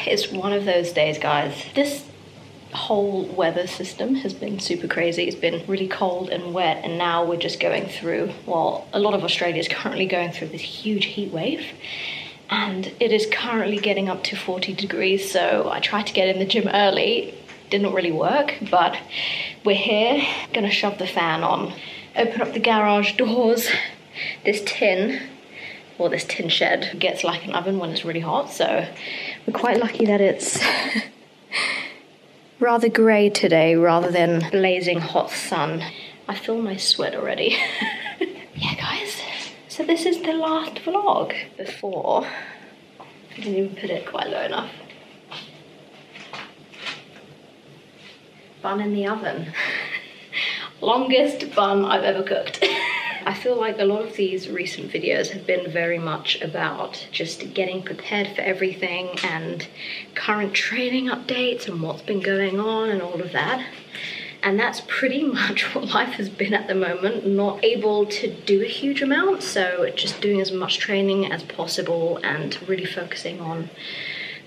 it's one of those days, guys. This whole weather system has been super crazy. It's been really cold and wet, and now we're just going through, well, a lot of Australia is currently going through this huge heat wave, and it is currently getting up to 40 degrees. So I tried to get in the gym early, didn't really work, but we're here. Gonna shove the fan on, open up the garage doors. This tin shed gets like an oven when it's really hot, so we're quite lucky that it's rather grey today rather than blazing hot sun. I feel my sweat already. Yeah, guys, so this is the last vlog before, I didn't even put it quite low enough. Bun in the oven. Longest bun I've ever cooked. I feel like a lot of these recent videos have been very much about just getting prepared for everything and current training updates and what's been going on and all of that. And that's pretty much what life has been at the moment. Not able to do a huge amount, so just doing as much training as possible and really focusing on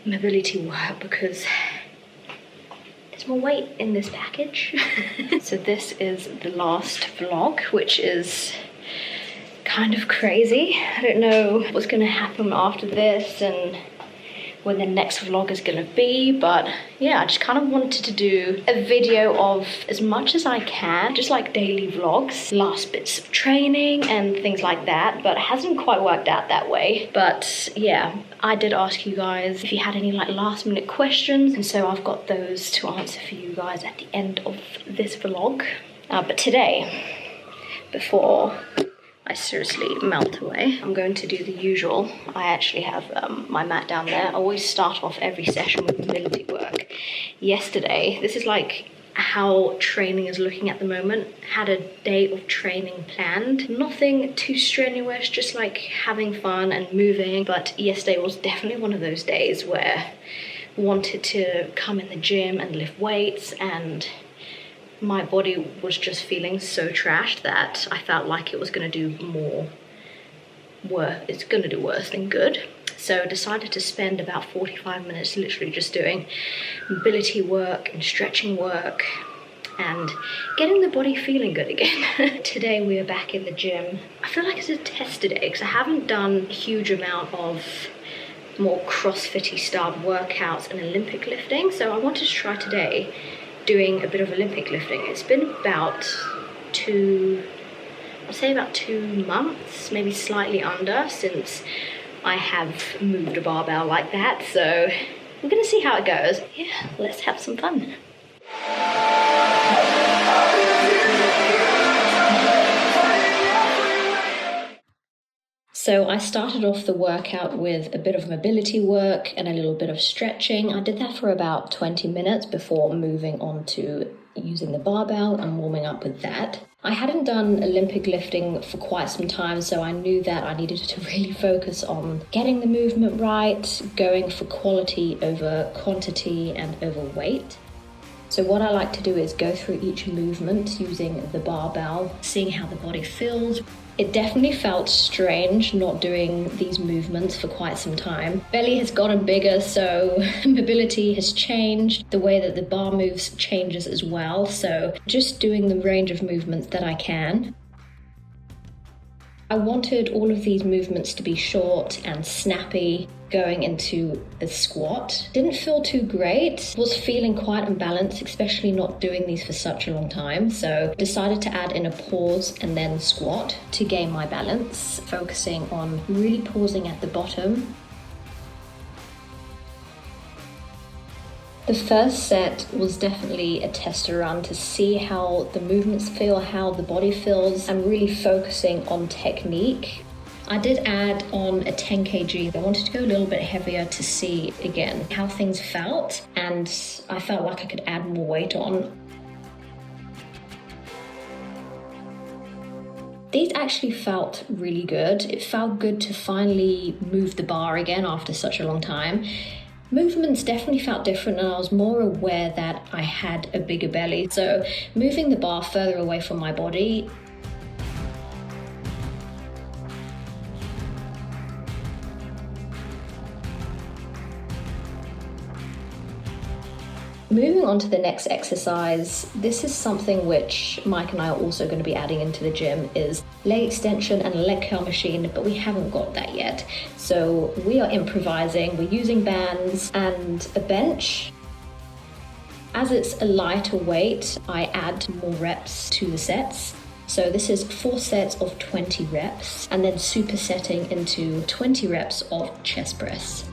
mobility work because there's more weight in this package. So this is the last vlog, which is kind of crazy. I don't know what's gonna happen after this and when the next vlog is gonna be, but yeah, I just kind of wanted to do a video of as much as I can, just like daily vlogs, last bits of training and things like that, but it hasn't quite worked out that way. But yeah, I did ask you guys if you had any like last minute questions, and so I've got those to answer for you guys at the end of this vlog. But today, before I seriously melt away, I'm going to do the usual. I actually have my mat down there. I always start off every session with mobility work. Yesterday, this is like how training is looking at the moment. Had a day of training planned. Nothing too strenuous, just like having fun and moving. But yesterday was definitely one of those days where I wanted to come in the gym and lift weights, and my body was just feeling so trashed that I felt like it was going to do worse than good. So decided to spend about 45 minutes literally just doing mobility work and stretching work and getting the body feeling good again. Today we are back in the gym. I feel like it's a test today because I haven't done a huge amount of more CrossFit-y style workouts and Olympic lifting, so I wanted to try today doing a bit of Olympic lifting. It's been about I'd say about 2 months, maybe slightly under, since I have moved a barbell like that. So we're gonna see how it goes. Yeah, let's have some fun. So I started off the workout with a bit of mobility work and a little bit of stretching. I did that for about 20 minutes before moving on to using the barbell and warming up with that. I hadn't done Olympic lifting for quite some time, so I knew that I needed to really focus on getting the movement right, going for quality over quantity and over weight. So what I like to do is go through each movement using the barbell, seeing how the body feels. It definitely felt strange not doing these movements for quite some time. Belly has gotten bigger, so mobility has changed. The way that the bar moves changes as well. So just doing the range of movements that I can. I wanted all of these movements to be short and snappy going into a squat. Didn't feel too great, was feeling quite unbalanced, especially not doing these for such a long time. So decided to add in a pause and then squat to gain my balance, focusing on really pausing at the bottom. The first set was definitely a tester run to see how the movements feel, how the body feels, and really focusing on technique. I did add on a 10 kg. I wanted to go a little bit heavier to see again how things felt, and I felt like I could add more weight on. These actually felt really good. It felt good to finally move the bar again after such a long time. Movements definitely felt different, and I was more aware that I had a bigger belly. So moving the bar further away from my body Moving on to the next exercise, this is something which Mike and I are also going to be adding into the gym, is leg extension and a leg curl machine, but we haven't got that yet. So we are improvising, we're using bands and a bench. As it's a lighter weight, I add more reps to the sets. So this is 4 sets of 20 reps and then supersetting into 20 reps of chest press.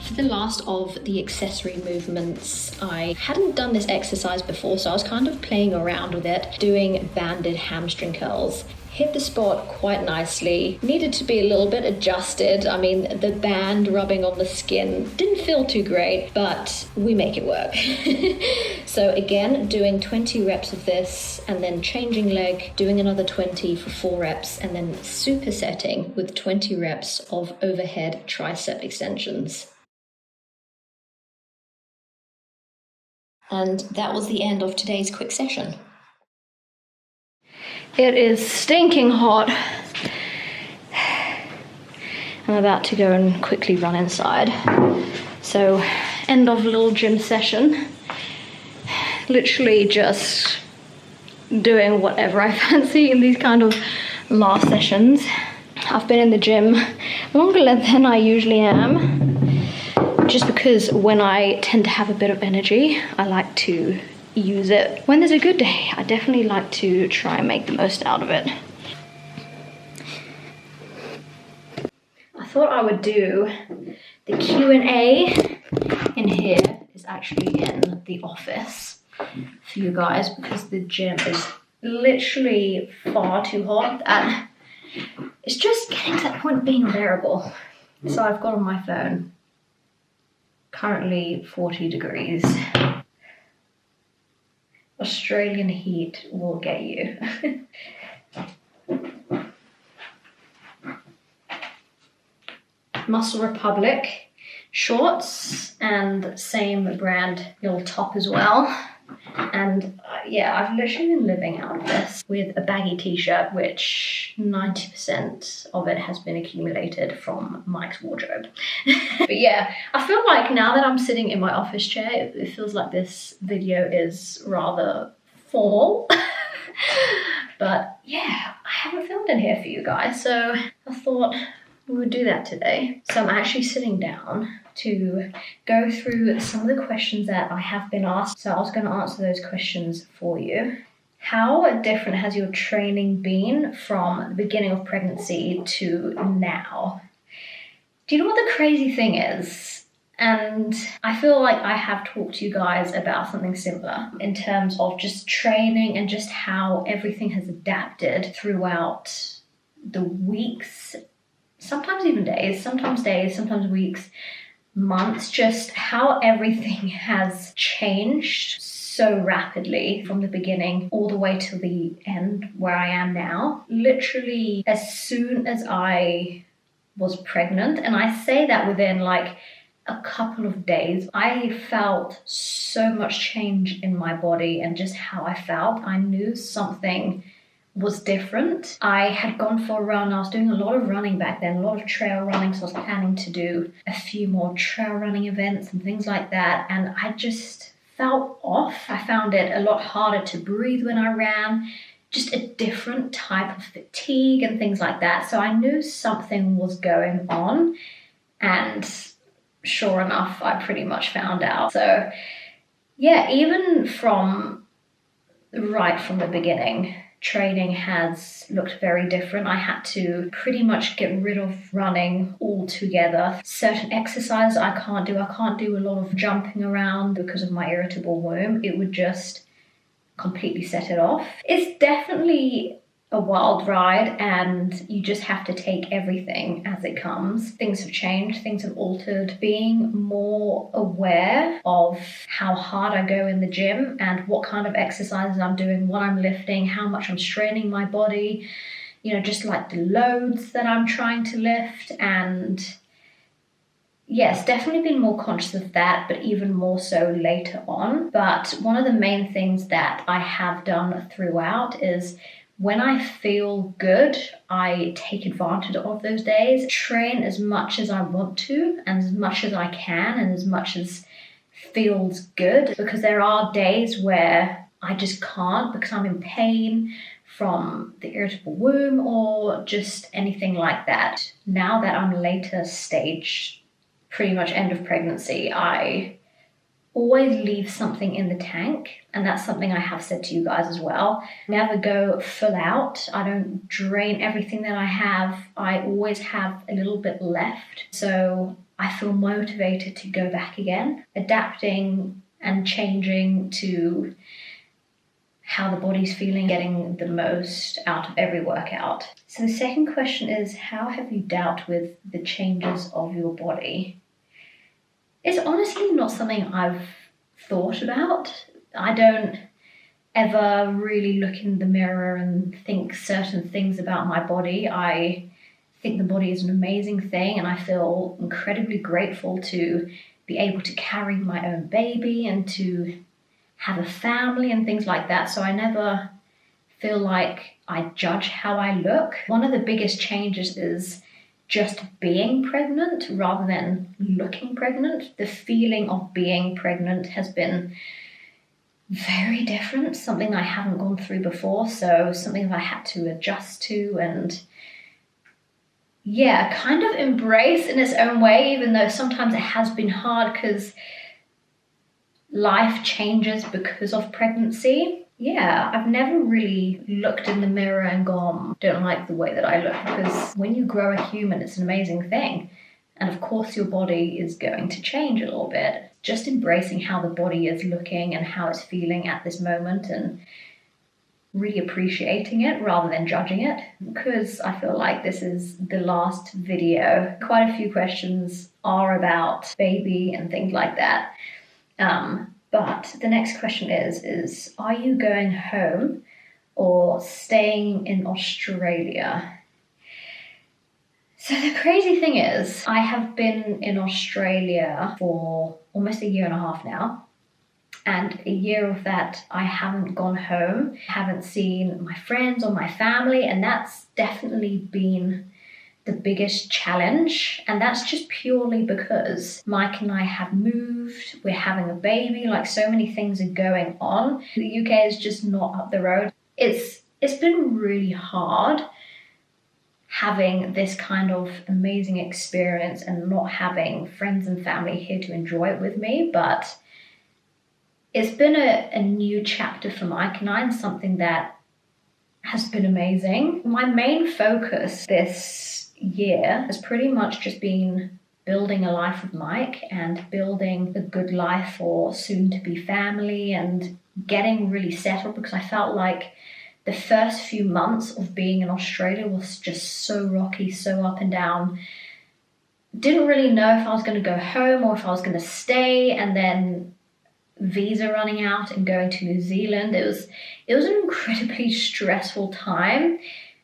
For the last of the accessory movements, I hadn't done this exercise before, so I was kind of playing around with it, doing banded hamstring curls. Hit the spot quite nicely, needed to be a little bit adjusted. I mean, the band rubbing on the skin didn't feel too great, but we make it work. So again, doing 20 reps of this and then changing leg, doing another 20 for 4 reps, and then supersetting with 20 reps of overhead tricep extensions. And that was the end of today's quick session. It is stinking hot. I'm about to go and quickly run inside. So, end of little gym session. Literally just doing whatever I fancy in these kind of last sessions. I've been in the gym longer than I usually am, just because when I tend to have a bit of energy, I like to use it. When there's a good day, I definitely like to try and make the most out of it. I thought I would do the Q&A in here. Is actually in the office for you guys, because the gym is literally far too hot and it's just getting to that point of being unbearable. So I've got on my phone, currently 40 degrees. Australian heat will get you. Muscle Republic shorts and same brand little top as well. And yeah, I've literally been living out of this with a baggy t-shirt, which 90% of it has been accumulated from Mike's wardrobe. But yeah, I feel like now that I'm sitting in my office chair, it feels like this video is rather formal. But yeah, I haven't filmed in here for you guys, so I thought we would do that today. So I'm actually sitting down to go through some of the questions that I have been asked. So I was going to answer those questions for you. How different has your training been from the beginning of pregnancy to now? Do you know what the crazy thing is? And I feel like I have talked to you guys about something similar in terms of just training and just how everything has adapted throughout the weeks, sometimes even days, sometimes weeks, months, just how everything has changed so rapidly from the beginning all the way to the end where I am now. Literally, as soon as I was pregnant, and I say that within like a couple of days, I felt so much change in my body and just how I felt. I knew something was different. I had gone for a run. I was doing a lot of running back then, a lot of trail running, so I was planning to do a few more trail running events and things like that, and I just felt off. I found it a lot harder to breathe when I ran, just a different type of fatigue and things like that. So I knew something was going on, and sure enough, I pretty much found out. So yeah, even right from the beginning, training has looked very different. I had to pretty much get rid of running altogether. Certain exercises I can't do. I can't do a lot of jumping around because of my irritable womb. It would just completely set it off. It's definitely a wild ride, and you just have to take everything as it comes. Things have changed, things have altered. Being more aware of how hard I go in the gym and what kind of exercises I'm doing, what I'm lifting, how much I'm straining my body, you know, just like the loads that I'm trying to lift. And yes, definitely been more conscious of that, but even more so later on. But one of the main things that I have done throughout is when I feel good, I take advantage of those days, train as much as I want to, and as much as I can, and as much as feels good, because there are days where I just can't because I'm in pain from the irritable womb or just anything like that. Now that I'm later stage, pretty much end of pregnancy, I always leave something in the tank, and that's something I have said to you guys as well. Never go full out. I don't drain everything that I have. I always have a little bit left, so I feel motivated to go back again, adapting and changing to how the body's feeling, getting the most out of every workout. So the second question is, how have you dealt with the changes of your body? It's honestly not something I've thought about. I don't ever really look in the mirror and think certain things about my body. I think the body is an amazing thing, and I feel incredibly grateful to be able to carry my own baby and to have a family and things like that. So I never feel like I judge how I look. One of the biggest changes is just being pregnant rather than looking pregnant. The feeling of being pregnant has been very different, something I haven't gone through before, so something that I had to adjust to and kind of embrace in its own way, even though sometimes it has been hard because life changes because of pregnancy. I've never really looked in the mirror and gone, don't like the way that I look, because when you grow a human, it's an amazing thing. And of course your body is going to change a little bit. Just embracing how the body is looking and how it's feeling at this moment and really appreciating it rather than judging it, because I feel like this is the last video. Quite a few questions are about baby and things like that. But the next question is, are you going home or staying in Australia? So the crazy thing is, I have been in Australia for almost a year and a half now. And a year of that, I haven't gone home, haven't seen my friends or my family, and that's definitely been the biggest challenge. And that's just purely because Mike and I have moved, we're having a baby, like so many things are going on. The UK is just not up the road. It's been really hard having this kind of amazing experience and not having friends and family here to enjoy it with me, but it's been a new chapter for Mike and I, and something that has been amazing. My main focus this year has pretty much just been building a life with Mike and building a good life for soon-to-be family and getting really settled, because I felt like the first few months of being in Australia was just so rocky, so up and down. Didn't really know if I was going to go home or if I was going to stay, and then visa running out and going to New Zealand. It was an incredibly stressful time,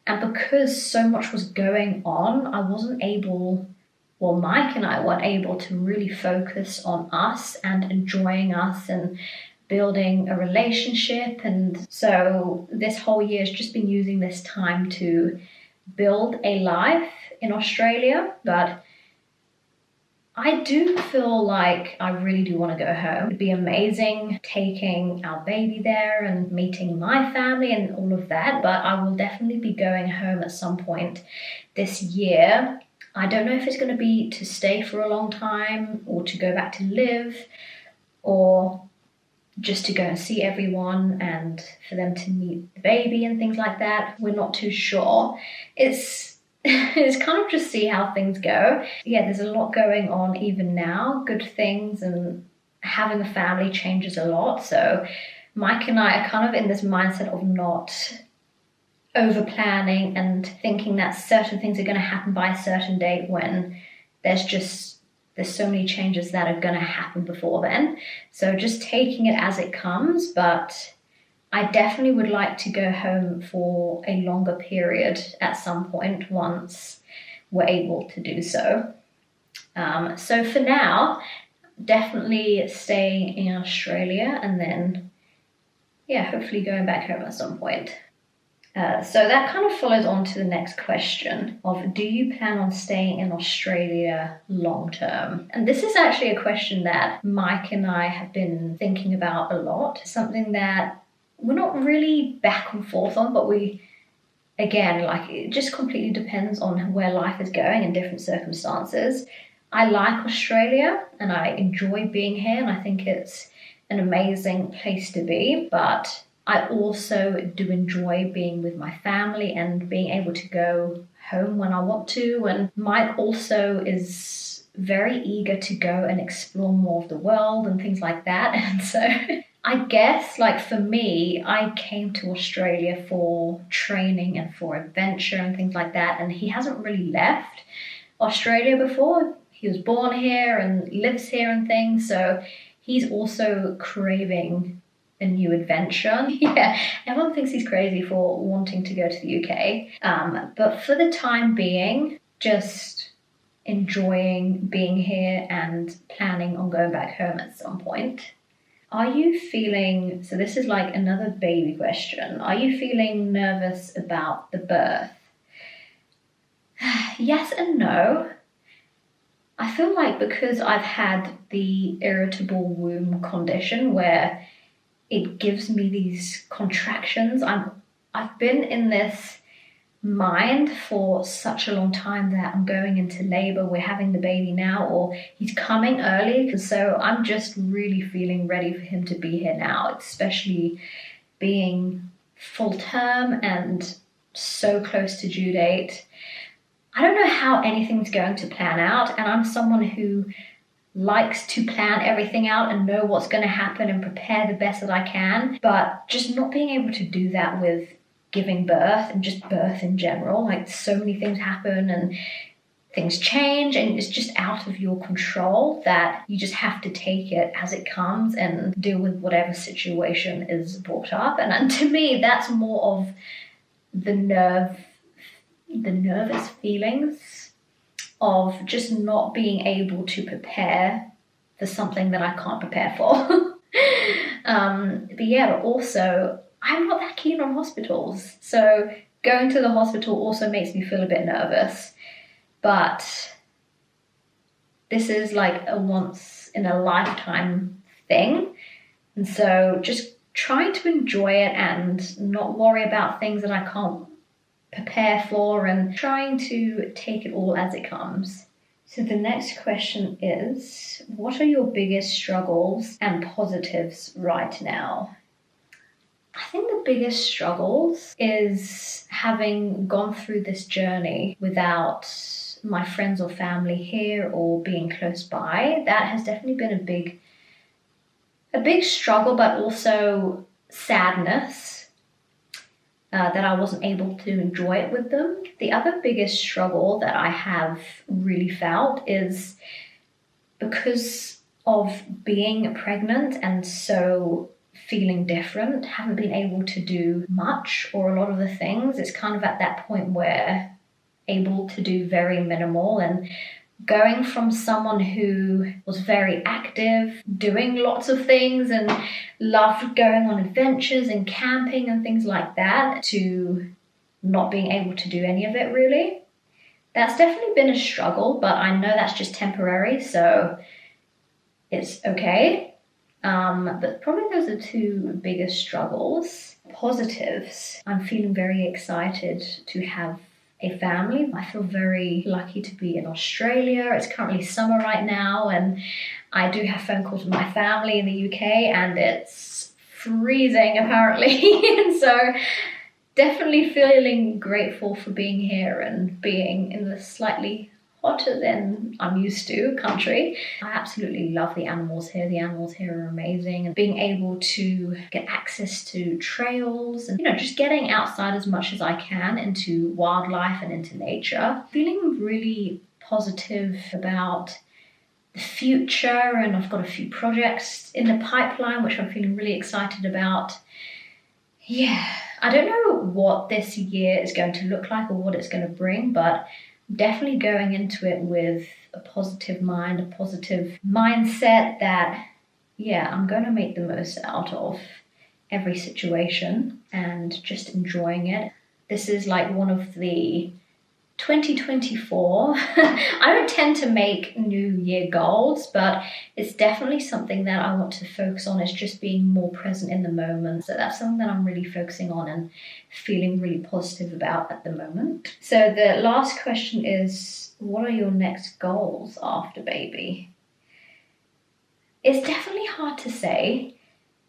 and because so much was going on, I wasn't able, well, Mike and I weren't able to really focus on us and enjoying us and building a relationship. And so this whole year has just been using this time to build a life in Australia. But I do feel like I really do want to go home. It'd be amazing taking our baby there and meeting my family and all of that, but I will definitely be going home at some point this year. I don't know if it's going to be to stay for a long time or to go back to live or just to go and see everyone and for them to meet the baby and things like that. We're not too sure. It's kind of just see how things go. There's a lot going on even now, good things, and having a family changes a lot. So Mike and I are kind of in this mindset of not over planning and thinking that certain things are going to happen by a certain date when there's so many changes that are going to happen before then. So just taking it as it comes, but I definitely would like to go home for a longer period at some point once we're able to do so. So for now, definitely staying in Australia and then, yeah, hopefully going back home at some point. So that kind of follows on to the next question of, do you plan on staying in Australia long term? And this is actually a question that Mike and I have been thinking about a lot. Something that we're not really back and forth on, but again, like, it just completely depends on where life is going in different circumstances. I like Australia and I enjoy being here, and I think it's an amazing place to be, but I also do enjoy being with my family and being able to go home when I want to. And Mike also is very eager to go and explore more of the world and things like that. And so I guess, like, for me, I came to Australia for training and for adventure and things like that. And he hasn't really left Australia before. He was born here and lives here and things. So he's also craving a new adventure. Yeah, everyone thinks he's crazy for wanting to go to the UK. But for the time being, just enjoying being here and planning on going back home at some point. Are you feeling, so this is like another baby question, are you feeling nervous about the birth? Yes and no. I feel like because I've had the irritable womb condition where it gives me these contractions, I've been in this mind for such a long time that I'm going into labor, we're having the baby now, or he's coming early. So I'm just really feeling ready for him to be here now, especially being full term and so close to due date. I don't know how anything's going to plan out, and I'm someone who likes to plan everything out and know what's going to happen and prepare the best that I can, but just not being able to do that with giving birth and just birth in general. Like, so many things happen and things change, and it's just out of your control that you just have to take it as it comes and deal with whatever situation is brought up. And to me, that's more of the nervous feelings of just not being able to prepare for something that I can't prepare for. But also, I'm not that keen on hospitals. So going to the hospital also makes me feel a bit nervous. But this is like a once in a lifetime thing. And so just trying to enjoy it and not worry about things that I can't prepare for, and trying to take it all as it comes. So the next question is, what are your biggest struggles and positives right now? I think the biggest struggles is having gone through this journey without my friends or family here or being close by. That has definitely been a big struggle, but also sadness. That I wasn't able to enjoy it with them. The other biggest struggle that I have really felt is because of being pregnant and so feeling different, haven't been able to do much or a lot of the things. It's kind of at that point where able to do very minimal, and going from someone who was very active, doing lots of things and loved going on adventures and camping and things like that, to not being able to do any of it really. That's definitely been a struggle, but I know that's just temporary, so it's okay. But probably those are two biggest struggles. Positives, I'm feeling very excited to have a family. I feel very lucky to be in Australia. It's currently summer right now, and I do have phone calls with my family in the UK, and it's freezing apparently. And so definitely feeling grateful for being here and being in the slightly hotter than I'm used to country. I absolutely love the animals here. The animals here are amazing, and being able to get access to trails and, just getting outside as much as I can into wildlife and into nature. Feeling really positive about the future, and I've got a few projects in the pipeline which I'm feeling really excited about. Yeah, I don't know what this year is going to look like or what it's going to bring, but definitely going into it with a positive mind, a positive mindset that, yeah, I'm going to make the most out of every situation and just enjoying it. This is like one of the 2024. I don't tend to make New Year goals, but it's definitely something that I want to focus on, is just being more present in the moment. So that's something that I'm really focusing on and feeling really positive about at the moment. So the last question is, what are your next goals after baby? It's definitely hard to say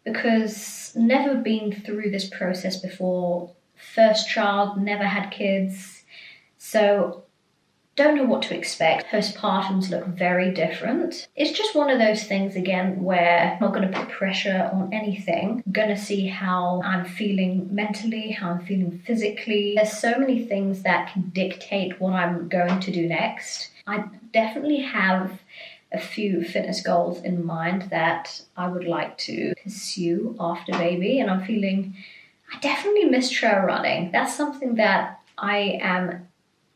because never been through this process before. First child, never had kids. So don't know what to expect. Postpartums look very different. It's just one of those things again where I'm not going to put pressure on anything. I'm going to see how I'm feeling mentally, how I'm feeling physically. There's so many things that can dictate what I'm going to do next. I definitely have a few fitness goals in mind that I would like to pursue after baby, and I'm feeling I definitely miss trail running. That's something that I am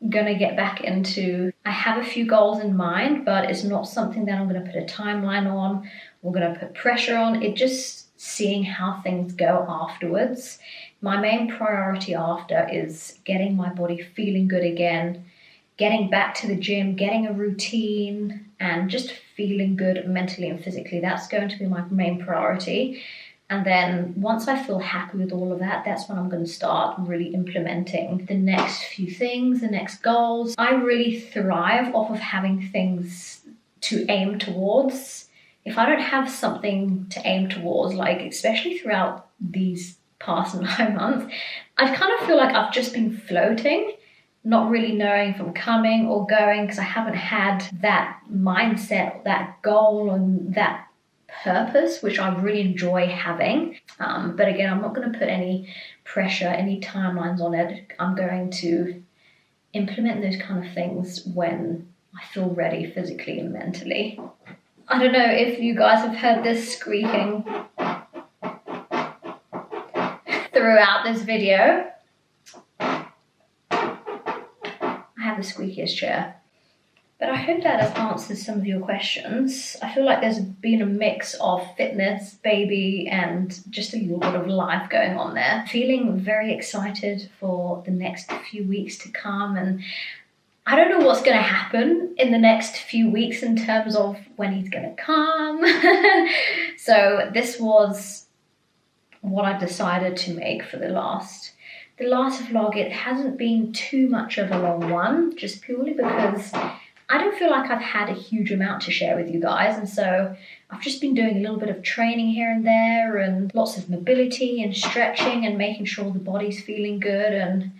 gonna get back into. I have a few goals in mind, but it's not something that I'm gonna put a timeline on or gonna put pressure on. It just seeing how things go afterwards. My main priority after is getting my body feeling good again, getting back to the gym, getting a routine, and just feeling good mentally and physically. That's going to be my main priority. And then once I feel happy with all of that, that's when I'm going to start really implementing the next few things, the next goals. I really thrive off of having things to aim towards. If I don't have something to aim towards, like especially throughout these past 9 months, I kind of feel like I've just been floating, not really knowing if I'm coming or going, because I haven't had that mindset, that goal, and that purpose, which I really enjoy having. But again, I'm not going to put any pressure, any timelines on it. I'm going to implement those kind of things when I feel ready physically and mentally. I don't know if you guys have heard this squeaking throughout this video. I have the squeakiest chair. But I hope that has answered some of your questions. I feel like there's been a mix of fitness, baby, and just a little bit of life going on there. Feeling very excited for the next few weeks to come, and I don't know what's going to happen in the next few weeks in terms of when he's going to come. So this was what I decided to make for the last vlog. It hasn't been too much of a long one, just purely because I don't feel like I've had a huge amount to share with you guys, and so I've just been doing a little bit of training here and there and lots of mobility and stretching and making sure the body's feeling good and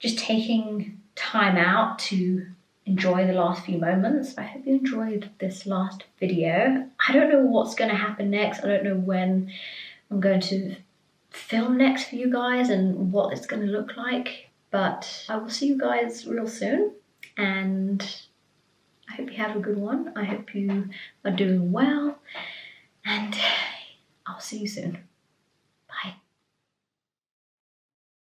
just taking time out to enjoy the last few moments. I hope you enjoyed this last video. I don't know what's going to happen next. I don't know when I'm going to film next for you guys and what it's going to look like, but I will see you guys real soon, and I hope you have a good one. I hope you are doing well, and I'll see you soon.